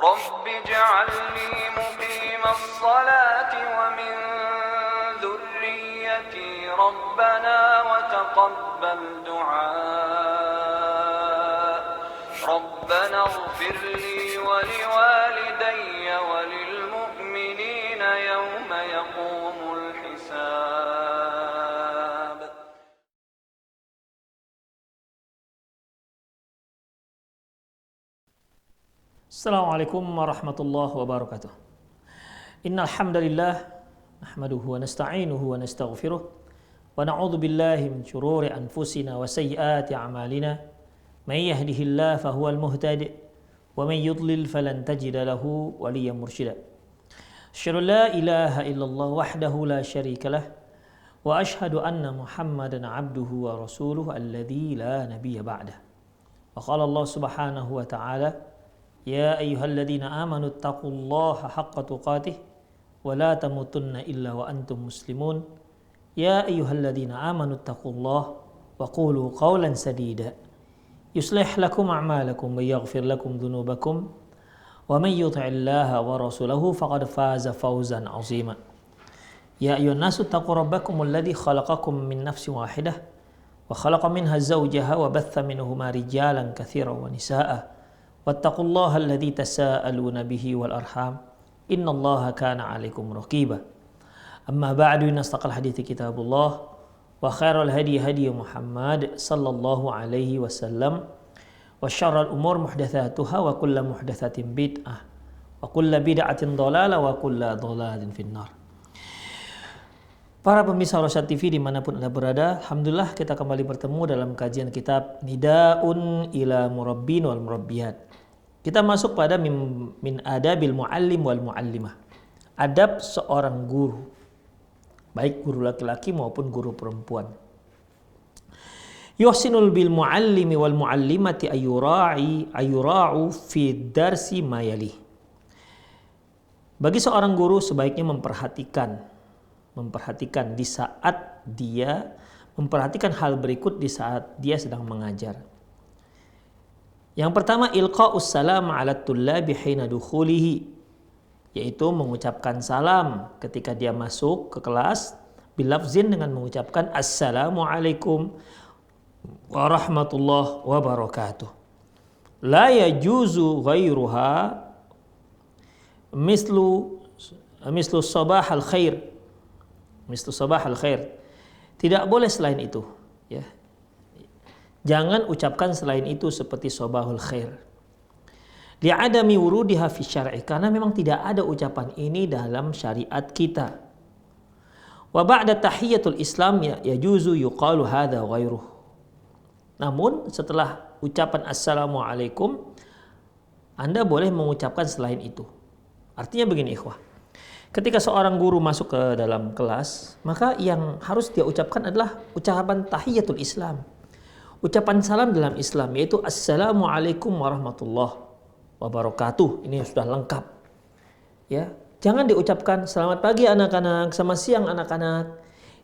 رب اجعلني مقيم الصلاة ومن ذريتي ربنا وتقبل دعاء ربنا اغفر لي ولوالدي وللمؤمنين يوم يقوم الحساب. Assalamualaikum warahmatullahi wabarakatuh. Innal hamdalillah nahmaduhu wa nasta'inuhu wa nastaghfiruh wa na'udzu billahi min shururi anfusina wa sayyiati a'malina. May yahdihillahu fahuwal muhtadi wa may yudlil falan tajida lahu waliyyan mursyida. Asyhadu an la ilaha illallah wahdahu la syarika lah wa asyhadu anna Muhammadan 'abduhu wa rasuluhu alladzi la nabiyya ba'dah. Wa qala Allah subhanahu wa ta'ala يا أيها الذين آمنوا اتقوا الله حق تقاته ولا تموتن إلا وأنتم مسلمون يا أيها الذين آمنوا اتقوا الله وقولوا قولا سديدا يصلح لكم أعمالكم ويغفر لكم ذنوبكم ومن يطع الله ورسوله فقد فاز فوزا عظيما يا أيها الناس اتقوا ربكم الذي خلقكم من نفس واحدة وخلق منها زوجها وبث منهما رجالا كثيرا ونساء واتقوا الله الذي تساءلون به والأرحام إن الله كان عليكم رقيبا أما بعد إن أصدق الحديث كتاب الله وخير الهدي هدي محمد صلى الله عليه وسلم وشر الأمور محدثاتها وكل محدثة بدعة وكل بدعة ضلالة وكل ضلالة في النار. Para pemirsa Rosyad TV dimanapun Anda berada, alhamdulillah kita kembali bertemu dalam kajian kitab Nidaun ila Murabbin wal Murabbiyat. Kita masuk pada min adabil muallim wal muallimah. Adab seorang guru, baik guru laki-laki maupun guru perempuan. Yuhsinul bil muallimi wal muallimati ayura'u fi darsi mayali. Bagi seorang guru sebaiknya memperhatikan di saat dia memperhatikan hal berikut di saat dia sedang mengajar. Yang pertama, ilqa'us salam 'ala tullabi hina dukhulihi, yaitu mengucapkan salam ketika dia masuk ke kelas bilafzin dengan mengucapkan assalamualaikum warahmatullahi wabarakatuh. La yajuzu ghairuha mislu sabah al-khair. Mislu sabah al-khair. Tidak boleh selain itu, ya. Jangan ucapkan selain itu seperti sabahul khair. Li'adami wurudiha fi syar'i, karena memang tidak ada ucapan ini dalam syariat kita. Wa ba'da tahiyatul Islam yajuzu yuqalu hadza ghairuh. Namun setelah ucapan assalamualaikum, Anda boleh mengucapkan selain itu. Artinya begini ikhwah. Ketika seorang guru masuk ke dalam kelas, maka yang harus dia ucapkan adalah ucapan tahiyatul Islam. Ucapan salam dalam Islam, yaitu assalamualaikum warahmatullahi wabarakatuh. Ini sudah lengkap. Ya, jangan diucapkan selamat pagi anak-anak, selamat siang anak-anak.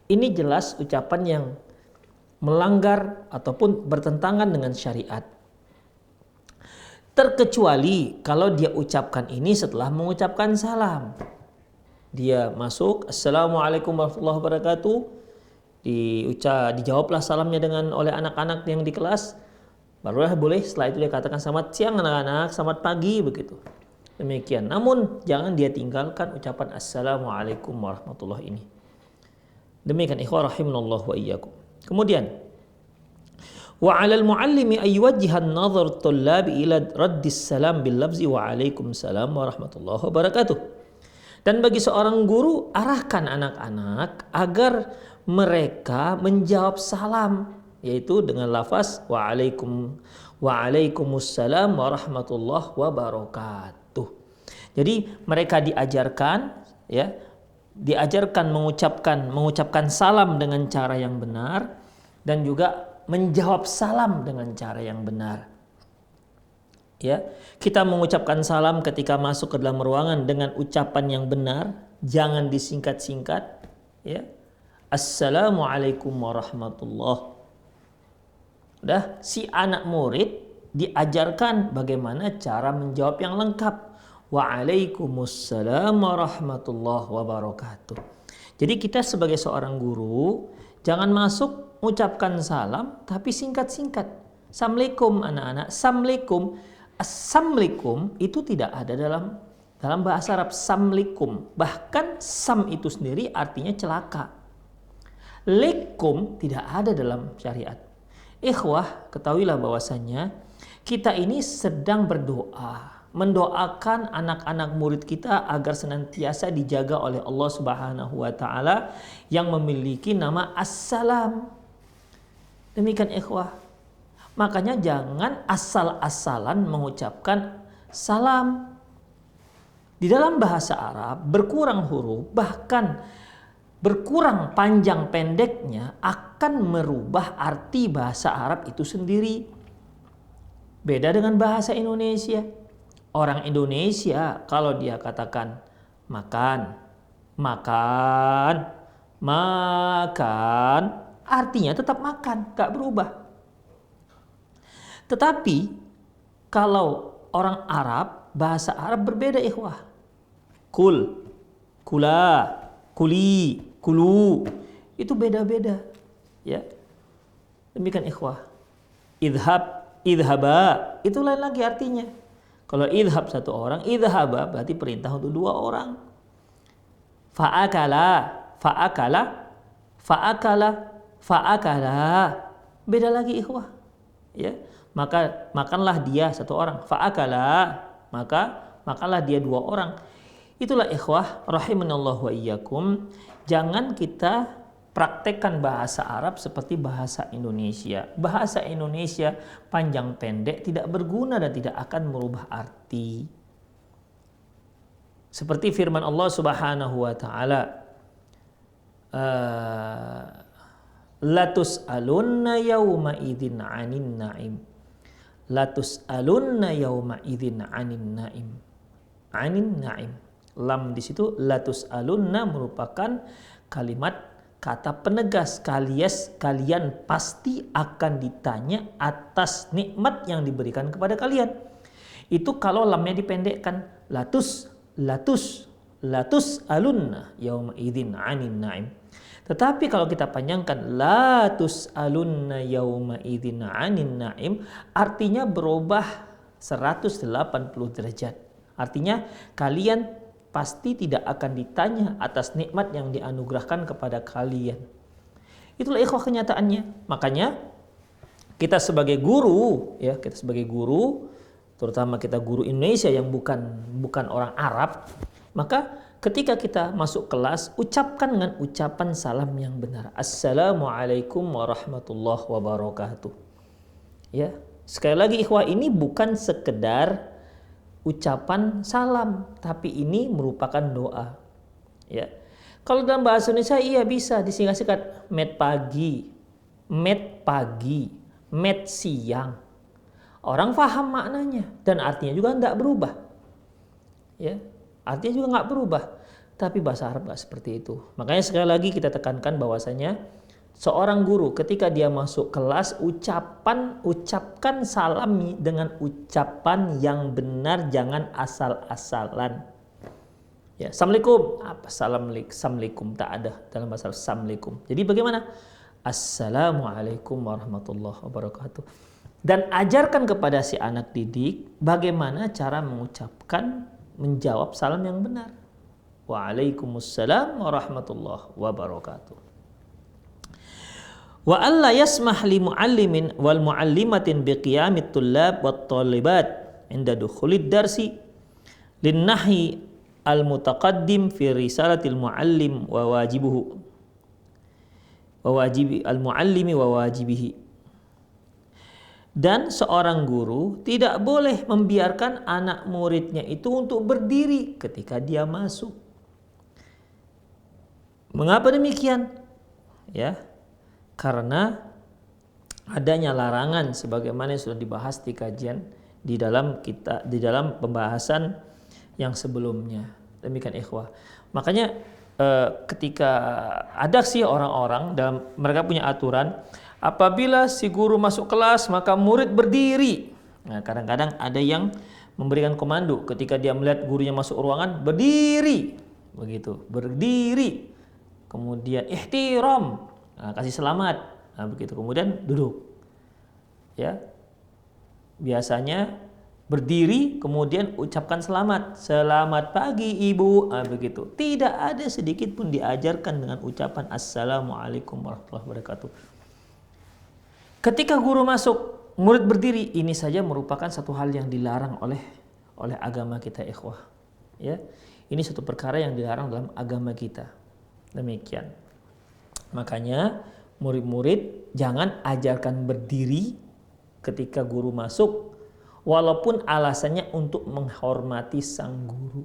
Ini jelas ucapan yang melanggar ataupun bertentangan dengan syariat. Terkecuali kalau dia ucapkan ini setelah mengucapkan salam. Dia masuk, assalamualaikum warahmatullahi wabarakatuh, dijawablah salamnya oleh anak-anak yang di kelas, barulah boleh setelah itu dia katakan selamat siang anak-anak, selamat pagi, begitu. Demikian. Namun jangan dia tinggalkan ucapan assalamualaikum warahmatullahi ini. Demikian ikhwah rahimanallahu wa iyyakum. Kemudian wa 'alal muallimi ay yuwajjiha an-nadhar tullabi ila raddis salam bil lafzi wa 'alaikumussalam warahmatullahi wabarakatuh. Dan bagi seorang guru, arahkan anak-anak agar mereka menjawab salam, yaitu dengan lafaz wa'alaikumussalam warahmatullahi wabarakatuh. Jadi mereka diajarkan mengucapkan salam dengan cara yang benar dan juga menjawab salam dengan cara yang benar. Ya, kita mengucapkan salam ketika masuk ke dalam ruangan dengan ucapan yang benar, jangan disingkat-singkat, ya. Assalamualaikum warahmatullahi. Udah, si anak murid diajarkan bagaimana cara menjawab yang lengkap. Waalaikumsalam warahmatullahi wabarakatuh. Jadi kita sebagai seorang guru jangan masuk ucapkan salam tapi singkat-singkat. Assalamualaikum anak-anak. Assalamualaikum. Assalamualaikum itu tidak ada dalam bahasa Arab. Assalamualaikum. Bahkan sam itu sendiri artinya celaka. Lekum tidak ada dalam syariat. Ikhwah, ketahuilah bahwasanya kita ini sedang berdoa, mendoakan anak-anak murid kita agar senantiasa dijaga oleh Allah Subhanahu wa taala yang memiliki nama Assalam. Demikian ikhwah. Makanya jangan asal-asalan mengucapkan salam. Di dalam bahasa Arab berkurang huruf, bahkan berkurang panjang pendeknya akan merubah arti bahasa Arab itu sendiri. Beda dengan bahasa Indonesia. Orang Indonesia kalau dia katakan makan, makan, makan, artinya tetap makan, gak berubah. Tetapi kalau orang Arab, bahasa Arab berbeda ikhwah. Kul, kula, kuli, kulu, itu beda-beda. Ya. Demikian ikhwah. Idhab, idhaba, itu lain lagi artinya. Kalau idhab satu orang, idhaba berarti perintah untuk dua orang. Fa'akala, fa'akala, fa'akala, fa'akala. Beda lagi ikhwah. Ya. Maka makanlah dia satu orang. Fa'akala, maka makanlah dia dua orang. Itulah ikhwah rahimanallahu wa iyyakum. Jangan kita praktekkan bahasa Arab seperti bahasa Indonesia. Bahasa Indonesia panjang pendek tidak berguna dan tidak akan merubah arti. Seperti firman Allah Subhanahu wa taala, latus alunna yauma idzin 'anin na'im. Latus alunna yauma idzin 'anin na'im. 'Anin na'im. Lam di situ latus alunna merupakan kalimat kata penegas. Kalian pasti akan ditanya atas nikmat yang diberikan kepada kalian. Itu kalau lamnya dipendekkan. Latus alunna yauma idzin 'anin na'im. Tetapi kalau kita panjangkan latus alunna yauma idzin 'anin na'im, artinya berubah 180 derajat. Artinya kalian pasti tidak akan ditanya atas nikmat yang dianugerahkan kepada kalian. Itulah ikhwah kenyataannya. Makanya kita sebagai guru, ya, kita sebagai guru, terutama kita guru Indonesia yang bukan orang Arab, maka ketika kita masuk kelas, ucapkan dengan ucapan salam yang benar. Assalamualaikum warahmatullahi wabarakatuh. Ya, sekali lagi ikhwah, ini bukan sekedar ucapan salam, tapi ini merupakan doa. Ya. Kalau dalam bahasa Indonesia iya bisa disingkat-singkat met pagi, met siang. Orang paham maknanya dan artinya juga enggak berubah. Ya, artinya juga enggak berubah. Tapi bahasa Arab enggak seperti itu. Makanya sekali lagi kita tekankan bahwasanya seorang guru ketika dia masuk kelas ucapkan salam dengan ucapan yang benar, jangan asal-asalan. Ya, assalamualaikum, apa assalamualaikum tak ada dalam bahasa Arab assalamualaikum. Jadi bagaimana? Assalamualaikum warahmatullahi wabarakatuh. Dan ajarkan kepada si anak didik bagaimana cara menjawab salam yang benar. Waalaikumsalam warahmatullahi wabarakatuh. Wa alla yasmah li muallimin wal muallimatin biqiyamit tullab wat talibat inda dukhulid darsi lin nahyi al mutaqaddim fi risalatil muallim wa wajibuhu wa wajibi al muallimi wa wajibihi. Dan seorang guru tidak boleh membiarkan anak muridnya itu untuk berdiri ketika dia masuk. Mengapa demikian? Ya, karena adanya larangan sebagaimana yang sudah dibahas di kajian di dalam pembahasan yang sebelumnya. Demikian ikhwah. Makanya ketika ada sih orang-orang dalam mereka punya aturan, apabila si guru masuk kelas maka murid berdiri. Nah, kadang-kadang ada yang memberikan komando ketika dia melihat gurunya masuk ruangan, berdiri, begitu, berdiri, kemudian ihtiram, kasih selamat, begitu, kemudian duduk, ya, biasanya berdiri, kemudian ucapkan selamat, selamat pagi ibu, begitu, tidak ada sedikit pun diajarkan dengan ucapan assalamualaikum warahmatullahi wabarakatuh. Ketika guru masuk, murid berdiri, ini saja merupakan satu hal yang dilarang oleh agama kita, ikhwah. Ya, ini satu perkara yang dilarang dalam agama kita. Demikian. Makanya murid-murid jangan ajarkan berdiri ketika guru masuk, walaupun alasannya untuk menghormati sang guru.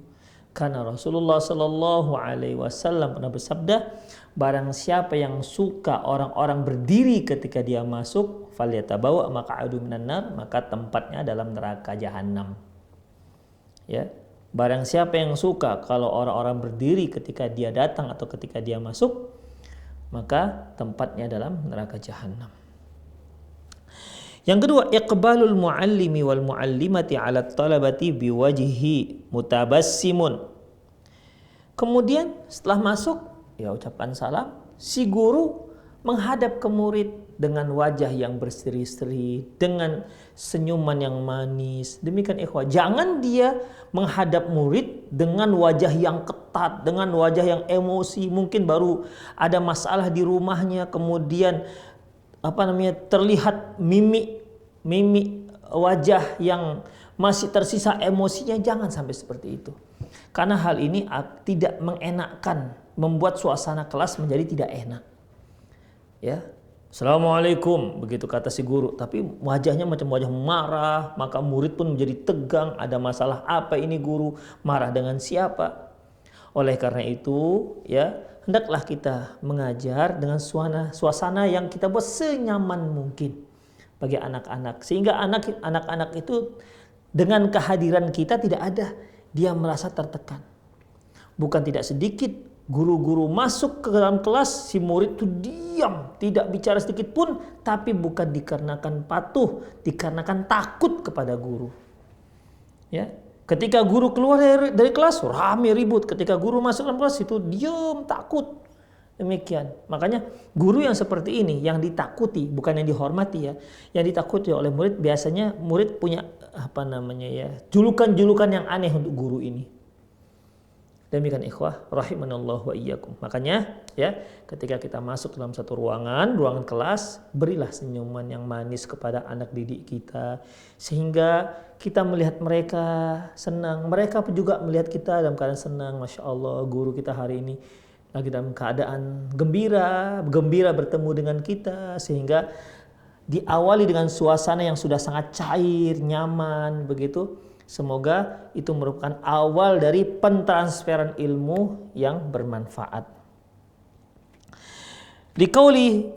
Karena Rasulullah Shallallahu Alaihi Wasallam pernah bersabda, barang siapa yang suka orang-orang berdiri ketika dia masuk, falyatabawa maq'adahu minan nar, maka tempatnya dalam neraka jahanam. Ya, barang siapa yang suka kalau orang-orang berdiri ketika dia datang atau ketika dia masuk, maka tempatnya dalam neraka jahanam. Yang kedua, iqbalul muallimi wal muallimati 'ala talabati biwajhi mutabassimun. Kemudian setelah masuk, ya ucapkan salam, si guru menghadap ke murid dengan wajah yang berseri-seri, dengan senyuman yang manis. Demikian ikhwah, jangan dia menghadap murid dengan wajah yang ketat, dengan wajah yang emosi, mungkin baru ada masalah di rumahnya, kemudian terlihat mimik wajah yang masih tersisa emosinya. Jangan sampai seperti itu, karena hal ini tidak mengenakkan, membuat suasana kelas menjadi tidak enak. Ya, assalamualaikum, begitu kata si guru, tapi wajahnya macam wajah marah, maka murid pun menjadi tegang. Ada masalah apa ini guru? Marah dengan siapa? Oleh karena itu, ya, hendaklah kita mengajar dengan suasana yang kita buat senyaman mungkin bagi anak-anak, sehingga anak-anak itu dengan kehadiran kita tidak ada dia merasa tertekan. Bukan tidak sedikit guru-guru masuk ke dalam kelas, si murid itu diam, tidak bicara sedikit pun, tapi bukan dikarenakan patuh, dikarenakan takut kepada guru. Ya, ketika guru keluar dari kelas, rame ribut. Ketika guru masuk dalam kelas, itu diam, takut. Demikian. Makanya guru yang seperti ini yang ditakuti, bukan yang dihormati, ya. Yang ditakuti oleh murid, biasanya murid punya julukan-julukan yang aneh untuk guru ini. Demikian ikhwah rahimanallahu wa iyyakum. Makanya, ya, ketika kita masuk dalam satu ruangan kelas, berilah senyuman yang manis kepada anak didik kita, sehingga kita melihat mereka senang, mereka juga melihat kita dalam keadaan senang. Masya Allah, guru kita hari ini lagi dalam keadaan gembira bertemu dengan kita, sehingga diawali dengan suasana yang sudah sangat cair, nyaman, begitu. Semoga itu merupakan awal dari pentransferan ilmu yang bermanfaat. Liqauli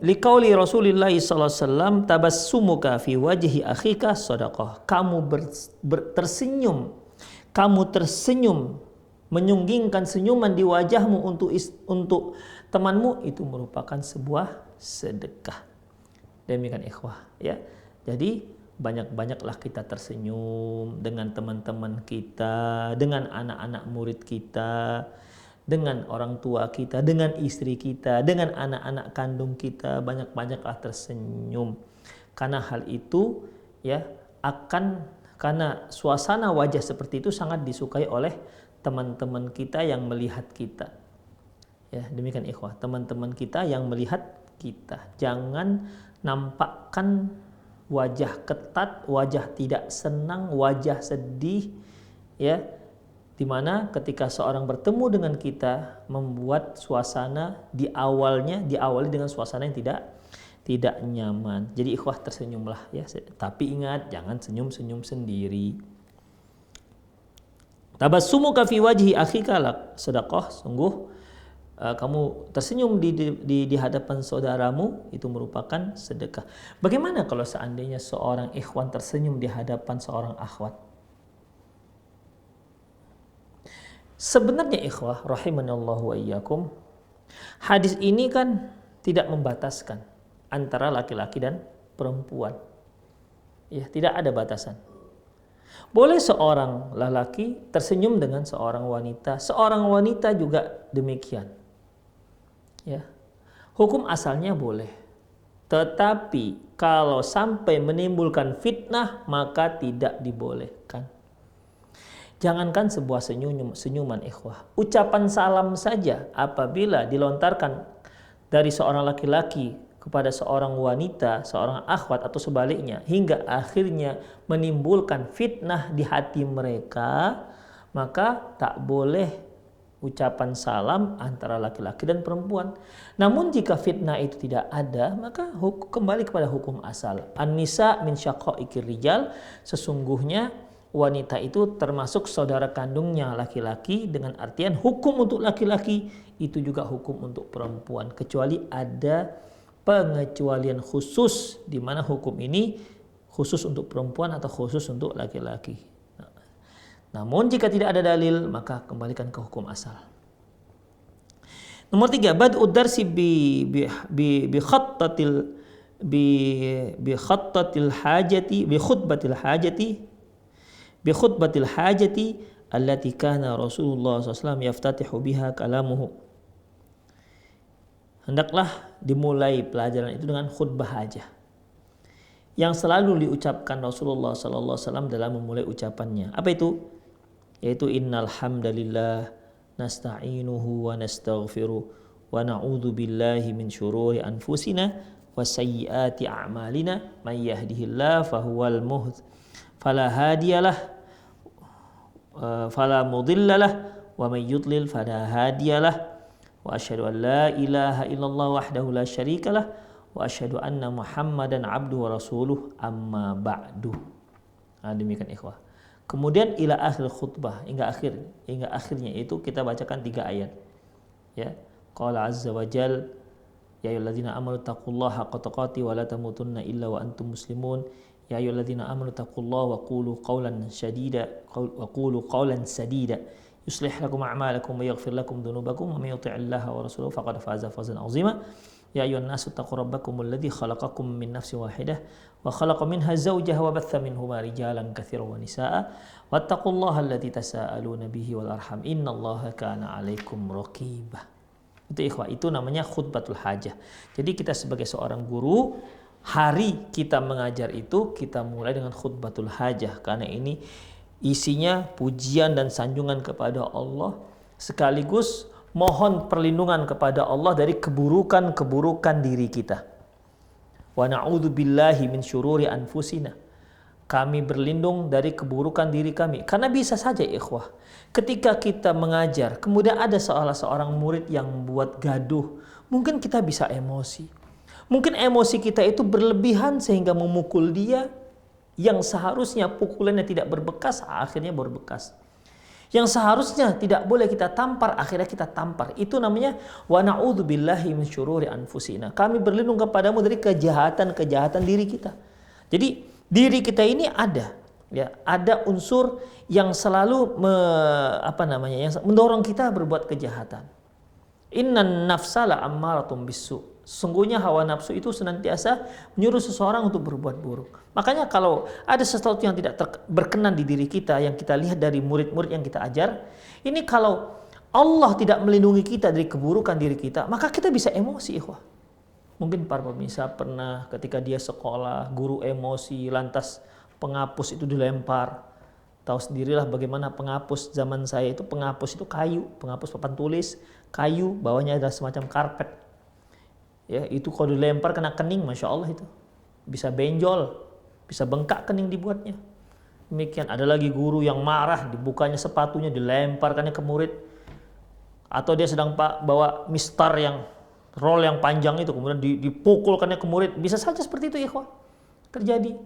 Rasulullah sallallahu alaihi wasallam, tabassumuka fi wajhi akhika shadaqah. Kamu tersenyum, menyunggingkan senyuman di wajahmu untuk temanmu, itu merupakan sebuah sedekah. Demikian ikhwah, ya. Jadi banyak-banyaklah kita tersenyum dengan teman-teman kita, dengan anak-anak murid kita, dengan orang tua kita, dengan istri kita, dengan anak-anak kandung kita. Banyak-banyaklah tersenyum, karena hal itu, ya, karena suasana wajah seperti itu sangat disukai oleh teman-teman kita yang melihat kita. Ya, demikian ikhwah, teman-teman kita yang melihat kita. Jangan nampakkan wajah ketat, wajah tidak senang, wajah sedih, ya, dimana ketika seorang bertemu dengan kita membuat suasana diawali dengan suasana yang tidak nyaman. Jadi ikhwah, tersenyumlah, ya, tapi ingat, jangan senyum-senyum sendiri. Tabassumuka fi wajhi akhika sedekah, sungguh kamu tersenyum di hadapan saudaramu itu merupakan sedekah. Bagaimana kalau seandainya seorang ikhwan tersenyum di hadapan seorang akhwat? Sebenarnya ikhwah rahimanallahu wa iyyakum, hadis ini kan tidak membataskan antara laki-laki dan perempuan. Ya, tidak ada batasan. Boleh seorang lelaki tersenyum dengan seorang wanita juga demikian. Ya. Hukum asalnya boleh. Tetapi kalau sampai menimbulkan fitnah maka tidak dibolehkan. Jangankan sebuah senyuman ikhwah. Ucapan salam saja apabila dilontarkan dari seorang laki-laki kepada seorang wanita, seorang akhwat atau sebaliknya hingga akhirnya menimbulkan fitnah di hati mereka, maka tak boleh ucapan salam antara laki-laki dan perempuan. Namun jika fitnah itu tidak ada, maka kembali kepada hukum asal. An-nisa min syaqaiqir rijal, sesungguhnya wanita itu termasuk saudara kandungnya laki-laki, dengan artian hukum untuk laki-laki itu juga hukum untuk perempuan, kecuali ada pengecualian khusus di mana hukum ini khusus untuk perempuan atau khusus untuk laki-laki. Namun jika tidak ada dalil maka kembalikan ke hukum asal. Nomor 3, bad'ud darsi bi khutbatil hajati allati kana Rasulullah SAW yaftatihu biha kalamuhu. Hendaklah dimulai pelajaran itu dengan khutbah hajah yang selalu diucapkan Rasulullah SAW dalam memulai ucapannya. Apa itu? Yaitu innal hamdalillah nasta'inuhu wa nastaghfiruh wa na'udzu billahi min syururi anfusina wa sayyiati a'malina may yahdihillahu fahuwal muhtadi fala hadiyalah fala mudhillalah wa may yudlil fala hadiyalah wa asyhadu an la ilaha illallah wahdahu la syarikalah wa asyhadu anna Muhammadan abduhu wa rasuluh amma ba'du. Demikian ikhwah. Kemudian ila akhir khutbah, hingga akhirnya itu kita bacakan 3 ayat. Ya. Qala azza wa jal ya ayyuhalladzina amanu taqullaha haqqa tuqatih wa la tamutunna illa wa antum muslimun. Ya ayyuhalladzina amanu taqullaha wa qulu qawlan sadida yuslih lakum a'malakum wa yaghfir lakum dhunubakum wa may yuti'illaha wa rasulahu faqad faza fawzan 'azima. Ya ayyuhan nasu taqu rabbakumul ladzi khalaqakum min nafsin wahidah wa khalaqa minha zawjaha wa batha minhuma rijalan katsiran wa nisaa'a wattaqullaha alladzi tasaaluna bihi wal arham innallaha kana 'alaikum raqiba. Itu ikhwah, itu namanya khutbatul hajah. Jadi kita sebagai seorang guru, hari kita mengajar itu kita mulai dengan khutbatul hajah, karena ini isinya pujian dan sanjungan kepada Allah sekaligus mohon perlindungan kepada Allah dari keburukan-keburukan diri kita. Wa na'udzu billahi min syururi anfusina. Kami berlindung dari keburukan diri kami. Karena bisa saja ikhwah, ketika kita mengajar, kemudian ada seorang murid yang buat gaduh, mungkin kita bisa emosi. Mungkin emosi kita itu berlebihan sehingga memukul dia, yang seharusnya pukulannya tidak berbekas, akhirnya berbekas. Yang seharusnya tidak boleh kita tampar, akhirnya kita tampar. Itu namanya wa na'udzu billahi min syururi anfusina. Kami berlindung kepadamu dari kejahatan-kejahatan diri kita. Jadi diri kita ini ada unsur yang selalu yang mendorong kita berbuat kejahatan. Innan nafsala ammaratun bisu. Sesungguhnya hawa nafsu itu senantiasa menyuruh seseorang untuk berbuat buruk. Makanya kalau ada sesuatu yang tidak berkenan di diri kita, yang kita lihat dari murid-murid yang kita ajar, ini kalau Allah tidak melindungi kita dari keburukan diri kita, maka kita bisa emosi ikhwah. Mungkin para pemirsa pernah ketika dia sekolah, guru emosi, lantas penghapus itu dilempar. Tahu sendirilah bagaimana penghapus zaman saya itu, penghapus itu kayu, penghapus papan tulis, kayu, bawahnya ada semacam karpet. Ya, itu kalau dilempar kena kening, Masya Allah itu. Bisa benjol, bisa bengkak kening dibuatnya. Demikian, ada lagi guru yang marah, dibukanya sepatunya, dilemparkannya ke murid. Atau dia sedang bawa mistar yang roll yang panjang itu, kemudian dipukulkannya ke murid. Bisa saja seperti itu ikhwah, terjadi.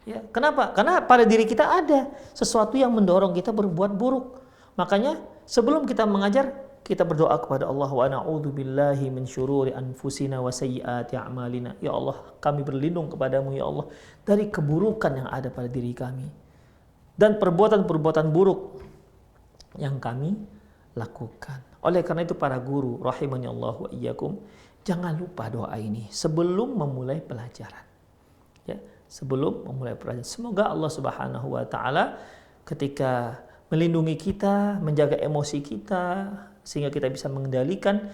Ya, kenapa? Karena pada diri kita ada sesuatu yang mendorong kita berbuat buruk. Makanya sebelum kita mengajar, kita berdoa kepada Allah, wa na'udzu billahi min syururi anfusina wa sayyiati a'malina. Ya Allah, kami berlindung kepadamu ya Allah dari keburukan yang ada pada diri kami dan perbuatan-perbuatan buruk yang kami lakukan. Oleh karena itu para guru rahimani Allah wa iyyakum, jangan lupa doa ini sebelum memulai pelajaran. Ya, sebelum memulai pelajaran. Semoga Allah Subhanahu wa taala ketika melindungi kita, menjaga emosi kita sehingga kita bisa mengendalikan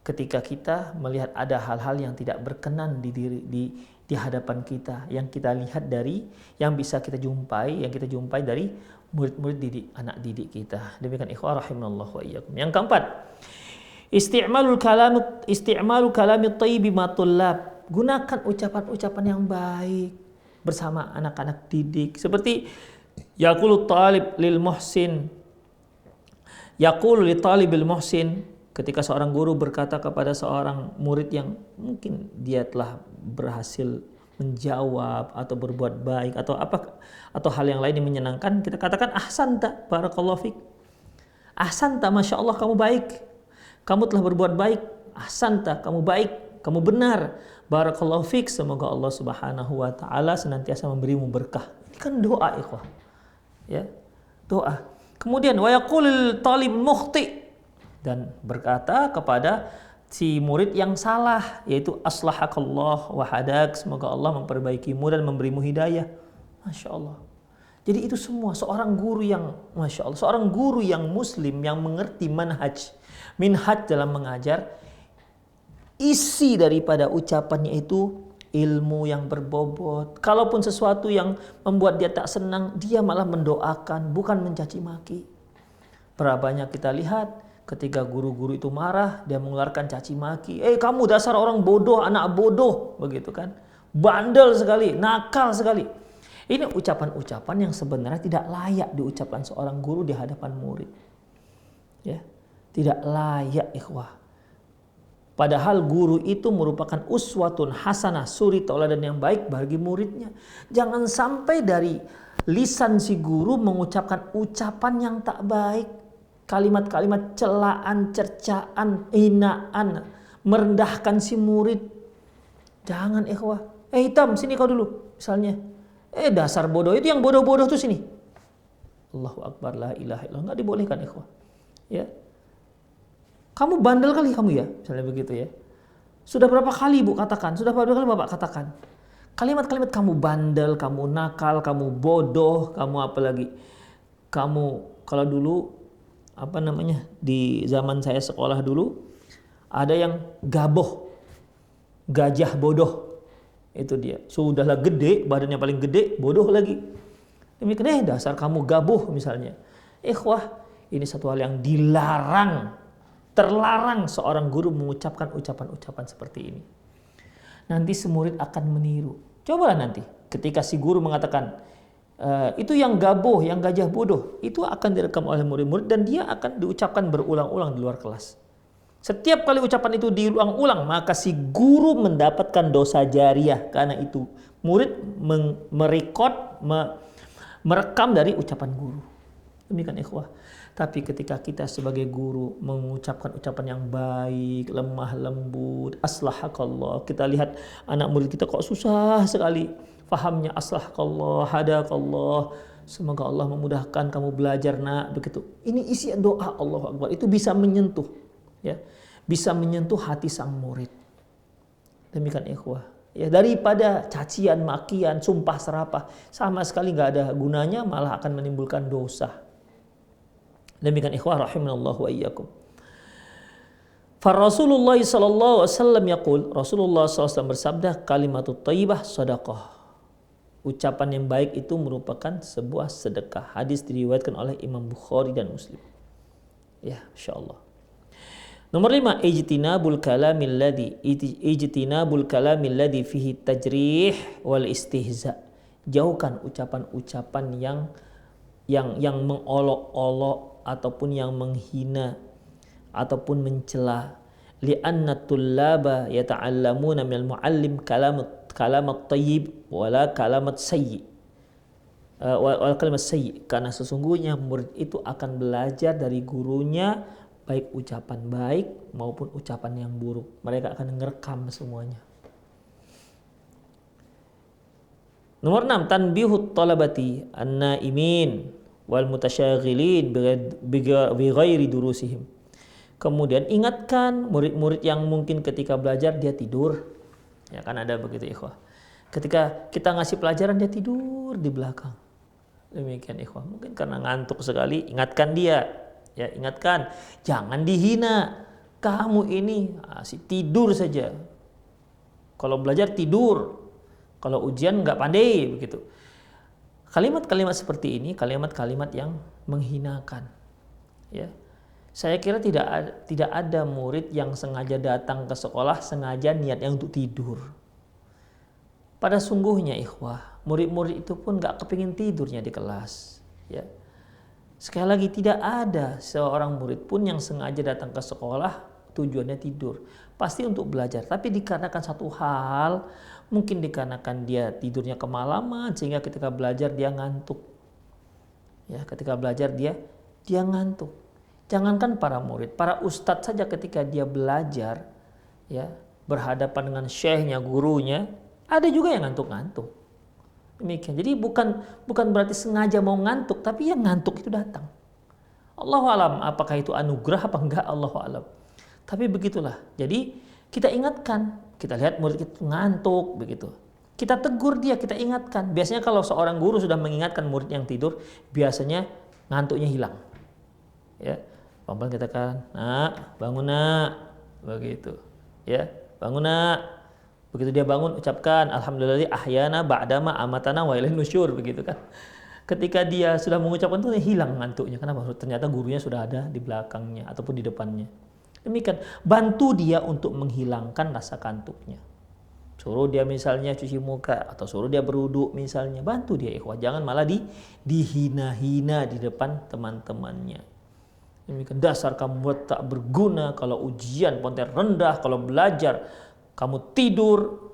ketika kita melihat ada hal-hal yang tidak berkenan di hadapan kita, yang kita lihat dari yang kita jumpai dari murid-murid anak didik kita. Demikian ikhwah rahimanallah wa iyyakum. Yang keempat, isti'malu kalamit thayyib ma tullab. Gunakan ucapan-ucapan yang baik bersama anak-anak didik. Seperti yaqulu talib lil muhsin. Yaqulu li talibil muhsin. Ketika seorang guru berkata kepada seorang murid yang mungkin dia telah berhasil menjawab atau berbuat baik atau hal yang lain yang menyenangkan, kita katakan ahsanta barakallahu fik. Ahsanta, masya Allah kamu baik. Kamu telah berbuat baik. Ahsanta, kamu baik, kamu benar. Barakallahu fik, semoga Allah Subhanahu wa taala senantiasa memberimu berkah. Ini kan doa, ikhwah. Ya, doa. Kemudian wa yaqulul talib mukhti, dan berkata kepada si murid yang salah, yaitu aslahakallah wa hadak, semoga Allah memperbaikimu dan memberimu hidayah. Masya Allah. Jadi itu semua seorang guru yang Masya Allah, seorang guru yang muslim yang mengerti minhaj dalam mengajar, isi daripada ucapannya itu ilmu yang berbobot. Kalaupun sesuatu yang membuat dia tak senang, dia malah mendoakan, bukan mencaci maki. Berapa banyak kita lihat ketika guru-guru itu marah, dia mengeluarkan caci maki. Kamu dasar orang bodoh, anak bodoh, begitu kan? Bandel sekali, nakal sekali. Ini ucapan-ucapan yang sebenarnya tidak layak diucapkan seorang guru di hadapan murid. Ya, tidak layak, ikhwah. Padahal guru itu merupakan uswatun hasanah, suri tauladan yang baik bagi muridnya. Jangan sampai dari lisan si guru mengucapkan ucapan yang tak baik. Kalimat-kalimat celaan, cercaan, hinaan, merendahkan si murid. Jangan, ikhwah. Hitam, sini kau dulu, misalnya. Dasar bodoh, itu yang bodoh-bodoh tuh sini. Allahu Akbar, la ilaha illallah. Nggak dibolehkan, ikhwah. Ya. Kamu bandel kali kamu ya, misalnya begitu ya. Sudah berapa kali ibu katakan, sudah berapa kali bapak katakan. Kalimat-kalimat kamu bandel, kamu nakal, kamu bodoh, kamu apalagi. Kamu, kalau dulu di zaman saya sekolah dulu ada yang gaboh, gajah bodoh, itu dia. Sudahlah gede, badannya paling gede, bodoh lagi. Demikian, dasar kamu gaboh misalnya. Ikhwah, ini satu hal yang dilarang, terlarang seorang guru mengucapkan ucapan-ucapan seperti ini. Nanti si murid akan meniru. Cobalah nanti ketika si guru mengatakan itu yang gaboh, yang gajah bodoh, itu akan direkam oleh murid-murid dan dia akan diucapkan berulang-ulang di luar kelas. Setiap kali ucapan itu diulang-ulang, maka si guru mendapatkan dosa jariah karena itu murid merekam dari ucapan guru. Demikian, ikhwah. Tapi ketika kita sebagai guru mengucapkan ucapan yang baik, lemah lembut, aslahakallah, kita lihat anak murid kita kok susah sekali fahamnya, aslahakallah, hadakallah, semoga Allah memudahkan kamu belajar nak, begitu. Ini isi doa, Allahu Akbar, itu bisa menyentuh, ya, bisa menyentuh hati sang murid. Demikian, ikhwah. Ya, daripada cacian, makian, sumpah serapah, sama sekali nggak ada gunanya, malah akan menimbulkan dosa. Demikian, ikhwah rahimanallahu wa iyyakum. Fa Rasulullah sallallahu alaihi wasallam yaqul, Rasulullah SAW bersabda, kalimatut thayyibah shadaqah. Ucapan yang baik itu merupakan sebuah sedekah. Hadis diriwayatkan oleh Imam Bukhari dan Muslim. Ya, insyaallah. Nomor 5, ijtinabul kalamil ladzi fihi tajrih wal istihza. Jauhkan ucapan-ucapan yang mengolok-olok ataupun yang menghina ataupun mencela. Li'anna tullaba yata'allamuna minal muallim kalamat thayyib wala kalamat sayyi. Kalimat sayyi, karena sesungguhnya murid itu akan belajar dari gurunya baik ucapan baik maupun ucapan yang buruk. Mereka akan ngerekam semuanya. Nomor 6, tanbihut talabati an-naimin wal mutasyaghilin bi ghairi durusihim. Kemudian ingatkan murid-murid yang mungkin ketika belajar dia tidur. Ya kan ada begitu, ikhwah. Ketika kita ngasih pelajaran dia tidur di belakang. Demikian ikhwah. Mungkin karena ngantuk sekali, ingatkan dia. Ya, ingatkan, jangan dihina. Kamu ini asik tidur saja. Kalau belajar tidur. Kalau ujian nggak pandai begitu. Kalimat-kalimat seperti ini kalimat-kalimat yang menghinakan. Ya. Saya kira tidak ada murid yang sengaja datang ke sekolah sengaja niatnya untuk tidur. Pada sungguhnya ikhwah, murid-murid itu pun gak kepingin tidurnya di kelas. Ya. Sekali lagi tidak ada seorang murid pun yang sengaja datang ke sekolah tujuannya tidur. Pasti untuk belajar. Tapi dikarenakan satu hal, mungkin dikarenakan dia tidurnya kemalaman sehingga ketika belajar dia ngantuk. Ya, ketika belajar dia ngantuk. Jangankan para murid, para ustadz saja ketika dia belajar, ya berhadapan dengan syekhnya, gurunya, ada juga yang ngantuk-ngantuk. Demikian. Jadi bukan berarti sengaja mau ngantuk, tapi yang ngantuk itu datang. Allahu alam, apakah itu anugerah apa enggak, Allahu alam. Tapi begitulah. Jadi kita ingatkan, kita lihat murid itu ngantuk begitu. Kita tegur dia, kita ingatkan. Biasanya kalau seorang guru sudah mengingatkan murid yang tidur, biasanya ngantuknya hilang. Ya. Pelan-pelan katakan, nak, bangun nak, begitu, ya, bangun nak. Begitu dia bangun, ucapkan, alhamdulillah ahyana ba'dama amatana wa ilaihin nusyur, begitu kan. Ketika dia sudah mengucapkan itu, hilang ngantuknya. Kenapa? Ternyata gurunya sudah ada di belakangnya ataupun di depannya. Demikian, bantu dia untuk menghilangkan rasa kantuknya. Suruh dia misalnya cuci muka atau suruh dia berwudu misalnya, bantu dia ikhwah. Jangan malah dihina-hina di depan teman-temannya. Demikian, dasar kamu tak berguna, kalau ujian ponten rendah, kalau belajar kamu tidur.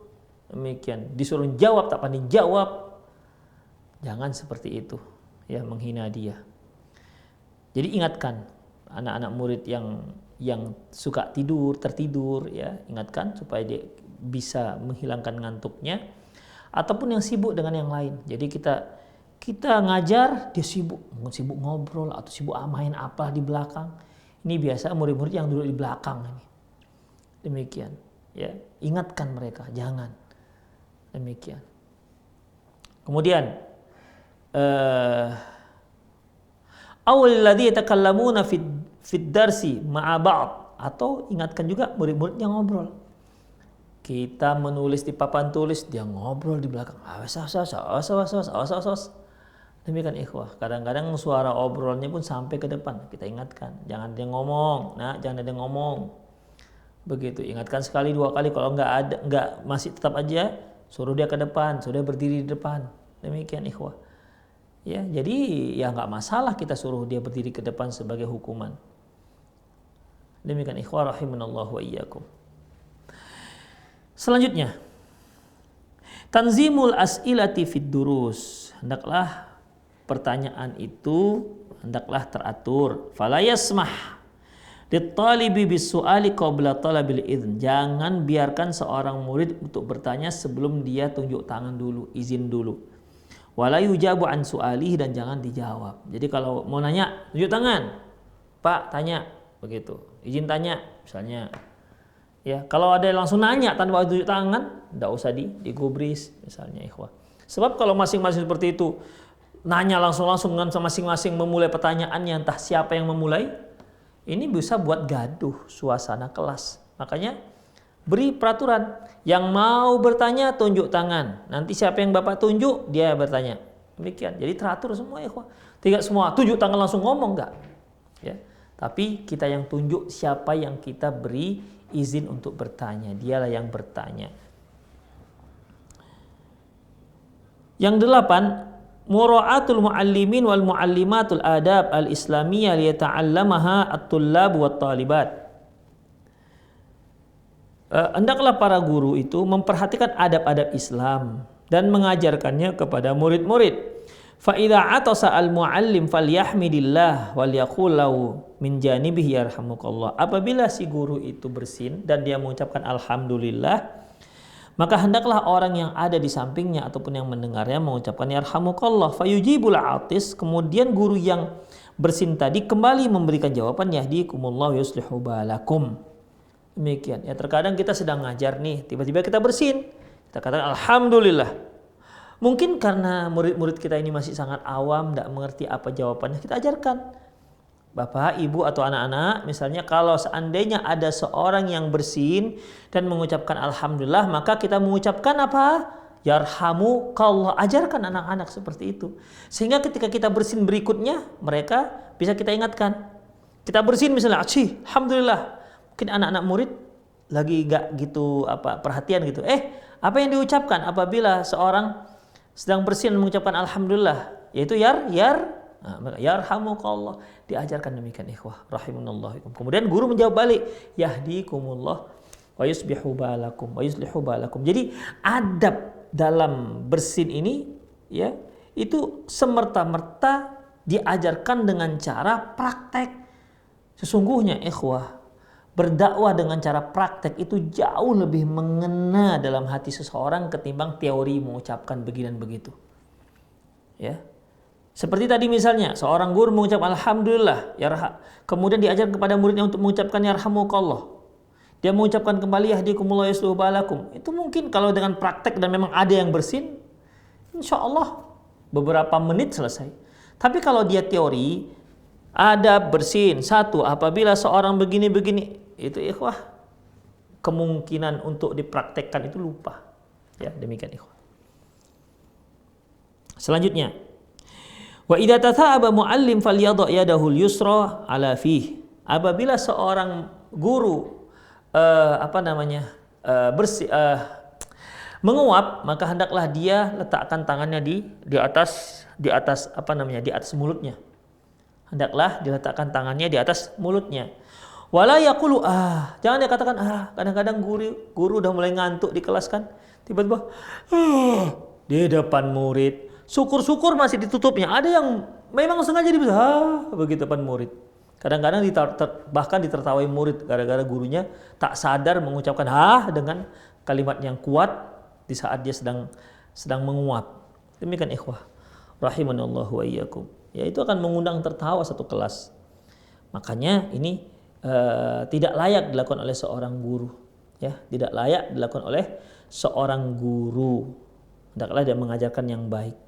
Demikian, disuruh jawab tak pandai jawab. Jangan seperti itu, ya, menghina dia. Jadi ingatkan anak-anak murid yang suka tertidur, ya, ingatkan supaya dia bisa menghilangkan ngantuknya, ataupun yang sibuk dengan yang lain. Jadi kita ngajar, dia sibuk ngobrol atau sibuk main apa di belakang. Ini biasa murid-murid yang duduk di belakang ini. Demikian, ya, ingatkan mereka, jangan. Demikian. Kemudian awal ladzi yatakallamuna fid darsi ma'a ba'd, atau ingatkan juga murid-murid yang ngobrol. Kita menulis di papan tulis, dia ngobrol di belakang. Awas. Demikian ikhwah, kadang-kadang suara obrolnya pun sampai ke depan. Kita ingatkan, jangan dia ngomong, nah jangan ada ngomong. Begitu, ingatkan sekali dua kali, kalau enggak masih tetap aja, suruh dia ke depan, suruh dia berdiri di depan. Demikian ikhwah. Ya, jadi ya enggak masalah kita suruh dia berdiri ke depan sebagai hukuman. Demikian ikhwah rahimanallahu wa iyyakum. Selanjutnya, tanzimul as'ilati fid durus. Hendaklah pertanyaan itu hendaklah teratur. Fala yasmah lit-talibi bis-su'ali qabla talabil idzn. Jangan biarkan seorang murid untuk bertanya sebelum dia tunjuk tangan dulu, izin dulu. Wala yujabu an su'alihi, dan jangan dijawab. Jadi kalau mau nanya, tunjuk tangan. Pak, tanya, begitu. Izin tanya misalnya. Ya, kalau ada yang langsung nanya tanpa tunjuk tangan, enggak usah digubris misalnya ikhwah. Sebab kalau masing-masing seperti itu, nanya langsung dengan masing-masing memulai pertanyaannya, entah siapa yang memulai, ini bisa buat gaduh suasana kelas. Makanya beri peraturan, yang mau bertanya tunjuk tangan, nanti siapa yang bapak tunjuk dia bertanya. Demikian, jadi teratur semua ya. Tidak semua tunjuk tangan langsung ngomong, enggak, ya. Tapi kita yang tunjuk siapa yang kita beri izin untuk bertanya, dialah yang bertanya. Yang 8, mura'atul muallimin wal muallimatul adab al-islamiyah liyata'allamaha at-tullab wat talibat. Hendaklah para guru itu memperhatikan adab-adab Islam dan mengajarkannya kepada murid-murid. Fa idza atasa al-muallim falyahmidillah wal yaqul lahu min janibihi yarhamukallah. Apabila si guru itu bersin dan dia mengucapkan alhamdulillah, maka hendaklah orang yang ada di sampingnya ataupun yang mendengarnya mengucapkan yarhamukallah. Fayujibul atis, kemudian guru yang bersin tadi kembali memberikan jawaban yahdikumullah yuslihu balakum. Demikian. Ya, terkadang kita sedang ngajar nih, tiba-tiba kita bersin. Kita katakan alhamdulillah. Mungkin karena murid-murid kita ini masih sangat awam, tidak mengerti apa jawabannya, kita ajarkan. Bapak, ibu atau anak-anak, misalnya kalau seandainya ada seorang yang bersin dan mengucapkan alhamdulillah, maka kita mengucapkan apa? Yarhamukallah. Ajarkan anak-anak seperti itu. Sehingga ketika kita bersin berikutnya, mereka bisa kita ingatkan. Kita bersin misalnya, alhamdulillah. Mungkin anak-anak murid lagi gak gitu perhatian gitu. Apa yang diucapkan apabila seorang sedang bersin mengucapkan alhamdulillah, yaitu yarhamukallah. Diajarkan demikian ikhwah rahimunallah. Kemudian guru menjawab balik, yahdikumullah wa yuslihu balakum. Jadi adab dalam bersin ini ya itu semerta-merta diajarkan dengan cara praktek. Sesungguhnya ikhwah, berdakwah dengan cara praktek itu jauh lebih mengena dalam hati seseorang ketimbang teori mengucapkan begini dan begitu. Ya. Seperti tadi misalnya, seorang guru mengucap alhamdulillah, kemudian diajar kepada muridnya untuk mengucapkan yarhamukallah. Dia mengucapkan kembali yahdikumullah yuslihu balakum. Itu mungkin kalau dengan praktek dan memang ada yang bersin, insya Allah beberapa menit selesai. Tapi kalau dia teori, ada bersin satu apabila seorang begini-begini, itu ikhwah kemungkinan untuk dipraktekkan itu lupa. Ya, demikian ikhwah. Selanjutnya, wa idza tatha'aba muallim falyadha yadahu al-yusra ala fih. Apabila seorang guru menguap, maka hendaklah dia letakkan tangannya di atas mulutnya. Hendaklah diletakkan tangannya di atas mulutnya. Wala yaqulu jangan dia katakan kadang-kadang guru udah mulai ngantuk di kelas kan. Tiba-tiba di depan murid. Syukur-syukur masih ditutupnya. Ada yang memang sengaja begitu depan murid. Kadang-kadang bahkan ditertawai murid gara-gara gurunya tak sadar mengucapkan dengan kalimat yang kuat di saat dia sedang menguap. Demikian ikhwah rahimanallahu wa iyyakum. Ya, itu akan mengundang tertawa satu kelas. Makanya ini tidak layak dilakukan oleh seorang guru. Ya, tidak layak dilakukan oleh seorang guru. Hendaklah dia mengajarkan yang baik.